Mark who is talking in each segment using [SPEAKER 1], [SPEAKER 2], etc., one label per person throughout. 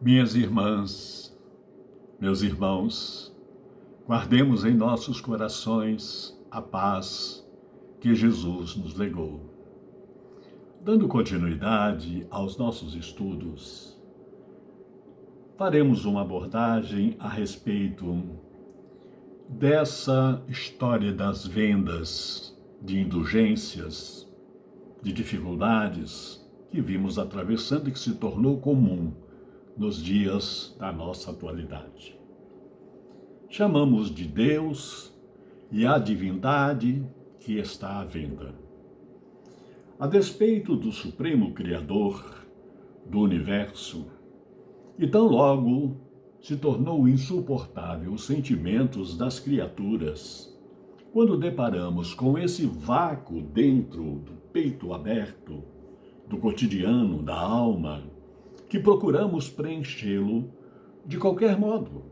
[SPEAKER 1] Minhas irmãs, meus irmãos, guardemos em nossos corações a paz que Jesus nos legou. Dando continuidade aos nossos estudos, faremos uma abordagem a respeito dessa história das vendas, de indulgências, de dificuldades que vimos atravessando e que se tornou comum nos dias da nossa atualidade. Chamamos de Deus e a divindade que está à venda. A despeito do Supremo Criador do Universo, e tão logo se tornou insuportável os sentimentos das criaturas, quando deparamos com esse vácuo dentro do peito aberto, do cotidiano, da alma, que procuramos preenchê-lo de qualquer modo.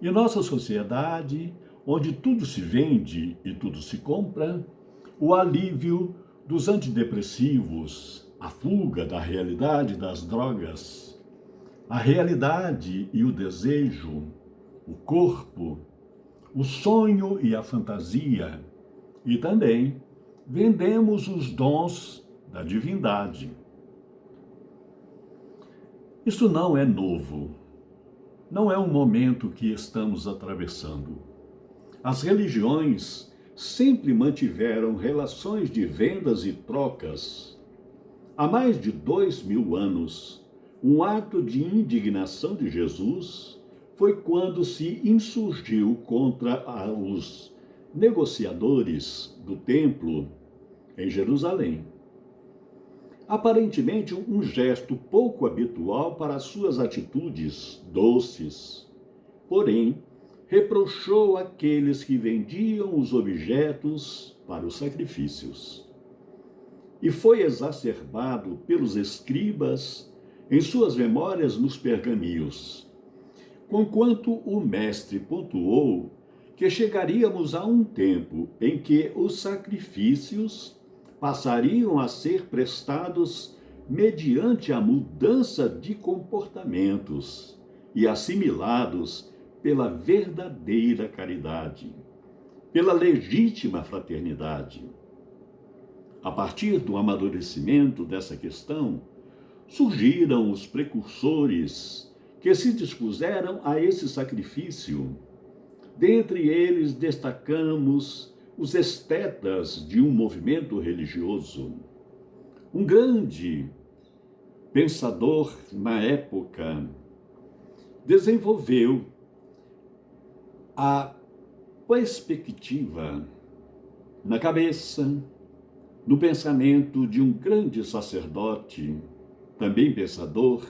[SPEAKER 1] E nossa sociedade, onde tudo se vende e tudo se compra, o alívio dos antidepressivos, a fuga da realidade das drogas, a realidade e o desejo, o corpo, o sonho e a fantasia, e também vendemos os dons da divindade. Isso não é novo, não é um momento que estamos atravessando. As religiões sempre mantiveram relações de vendas e trocas. Há mais de 2000 anos, um ato de indignação de Jesus foi quando se insurgiu contra os negociadores do templo em Jerusalém. Aparentemente um gesto pouco habitual para suas atitudes doces. Porém, reprochou aqueles que vendiam os objetos para os sacrifícios. E foi exacerbado pelos escribas em suas memórias nos pergaminhos, conquanto o mestre pontuou que chegaríamos a um tempo em que os sacrifícios passariam a ser prestados mediante a mudança de comportamentos e assimilados pela verdadeira caridade, pela legítima fraternidade. A partir do amadurecimento dessa questão, surgiram os precursores que se dispuseram a esse sacrifício. Dentre eles destacamos os estetas de um movimento religioso. Um grande pensador na época desenvolveu a perspectiva na cabeça, no pensamento de um grande sacerdote, também pensador,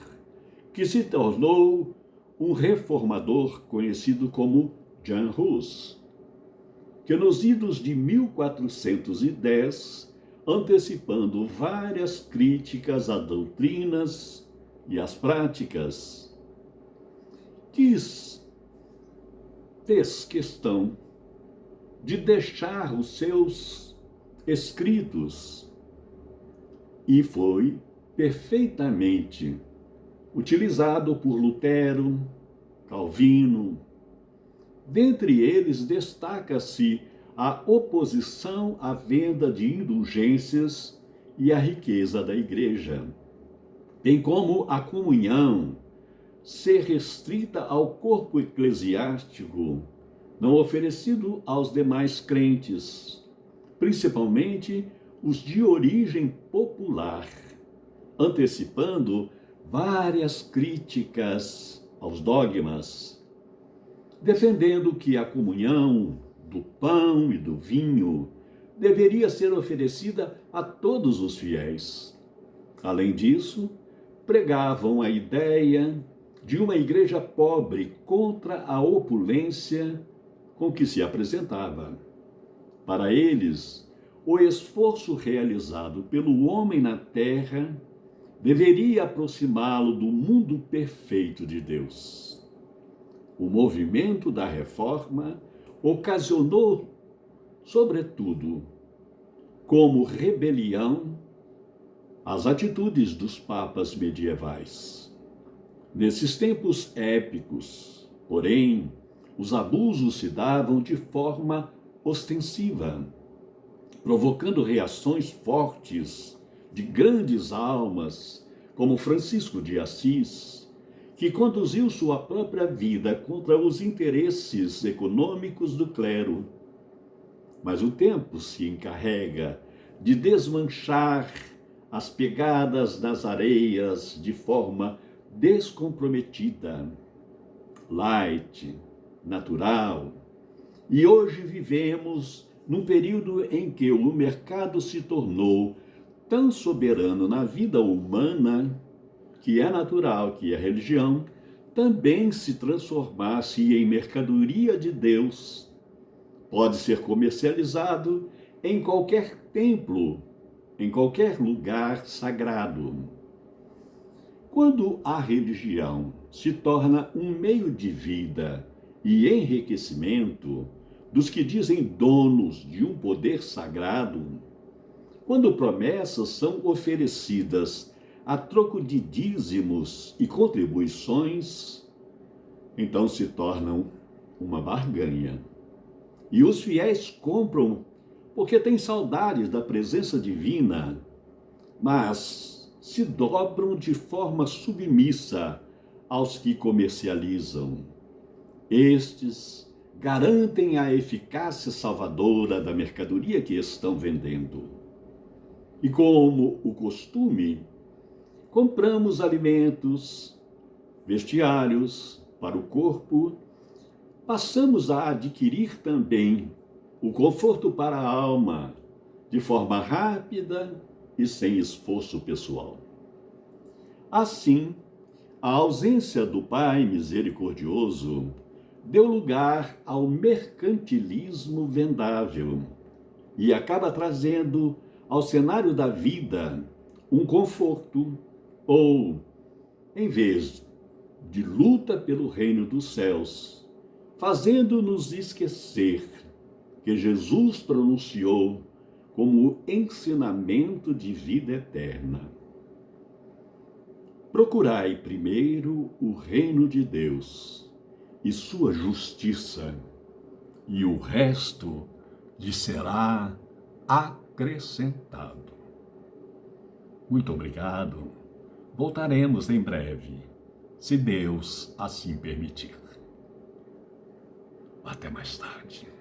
[SPEAKER 1] que se tornou um reformador conhecido como Jan Hus, que nos idos de 1410, antecipando várias críticas a doutrinas e às práticas, fez questão de deixar os seus escritos e foi perfeitamente utilizado por Lutero, Calvino. Dentre eles, destaca-se a oposição à venda de indulgências e à riqueza da igreja, bem como a comunhão ser restrita ao corpo eclesiástico, não oferecido aos demais crentes, principalmente os de origem popular, antecipando várias críticas aos dogmas, defendendo que a comunhão do pão e do vinho deveria ser oferecida a todos os fiéis. Além disso, pregavam a ideia de uma igreja pobre contra a opulência com que se apresentava. Para eles, o esforço realizado pelo homem na terra deveria aproximá-lo do mundo perfeito de Deus. O movimento da reforma ocasionou, sobretudo, como rebelião, as atitudes dos papas medievais. Nesses tempos épicos, porém, os abusos se davam de forma ostensiva, provocando reações fortes de grandes almas, como Francisco de Assis, que conduziu sua própria vida contra os interesses econômicos do clero. Mas o tempo se encarrega de desmanchar as pegadas nas areias de forma descomprometida, light, natural. E hoje vivemos num período em que o mercado se tornou tão soberano na vida humana que é natural que a religião também se transformasse em mercadoria de Deus. Pode ser comercializado em qualquer templo, em qualquer lugar sagrado. Quando a religião se torna um meio de vida e enriquecimento dos que dizem donos de um poder sagrado, quando promessas são oferecidas a troco de dízimos e contribuições, então se tornam uma barganha. E os fiéis compram porque têm saudades da presença divina, mas se dobram de forma submissa aos que comercializam. Estes garantem a eficácia salvadora da mercadoria que estão vendendo. E como o costume, compramos alimentos, vestiários para o corpo, passamos a adquirir também o conforto para a alma, de forma rápida e sem esforço pessoal. Assim, a ausência do Pai misericordioso deu lugar ao mercantilismo vendável e acaba trazendo ao cenário da vida um conforto ou, em vez de luta pelo reino dos céus, fazendo-nos esquecer que Jesus pronunciou como ensinamento de vida eterna. Procurai primeiro o reino de Deus e sua justiça, e o resto lhe será acrescentado. Muito obrigado. Voltaremos em breve, se Deus assim permitir. Até mais tarde.